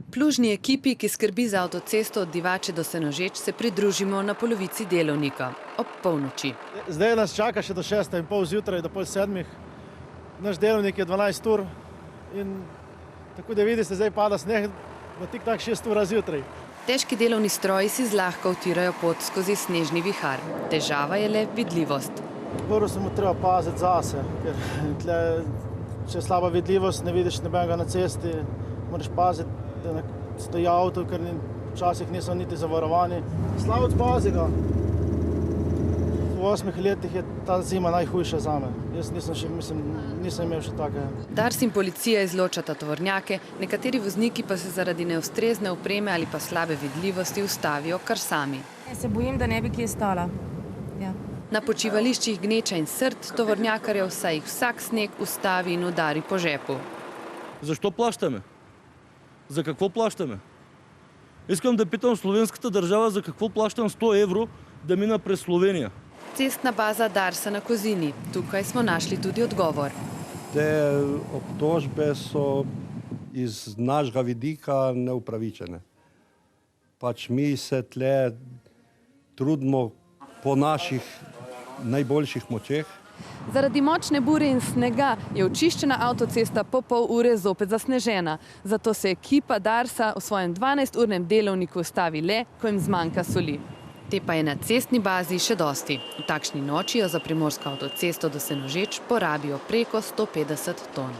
Plužni ekipi, ki skrbi za avtocesto od Divače do Senožeč, se pridružimo na polovici delovnika, ob polnoči. Zdaj nas čaka še do 6:30 zjutraj, do pol 7. Naš delovnik je 12 ur in tako da vidite, zdaj pada sneg, bo tik tak 6 ur zjutraj. Težki delovni stroji si zlahka utirajo pot skozi snežni vihar. Težava je le vidljivost. Prvo se mu treba paziti zase, ker če je slaba vidljivost, ne vidiš nobenega na cesti, moraš paziti, da stoji avto, ker včasih niso niti zavarovani. Slavec, pazi ga! V 8 letih je ta zima najhujša zame. Jaz nisem imel še take. Dars in policija izločata tovornjake, nekateri vozniki pa se zaradi neustrezne opreme ali pa slabe vidljivosti ustavijo kar sami. Se bojim, da ne bi kje stala. Ja. Na počivališčih Gneča in Srd tovornjakarjev saj jih vsak sneg ustavi in udari po žepu. Защо плащаме? За какво плащаме? Искам да питам словенската държава за какво плащам 100 евро да мина през Словения. Cestna baza Darsa na Kozini. Tukaj smo našli tudi odgovor. Te obtožbe so iz našega vidika neupravičene. Pač mi se tle trudimo po naših najboljših močeh. Zaradi močne bure in snega je očiščena avtocesta po pol ure zopet zasnežena. Zato se ekipa Darsa v svojem 12-urnem delovniku ustavi le, ko jim zmanjka soli. Te pa je na cestni bazi še dosti. V takšni noči jo za primorsko avtocesto do Senožeč porabijo preko 150 ton.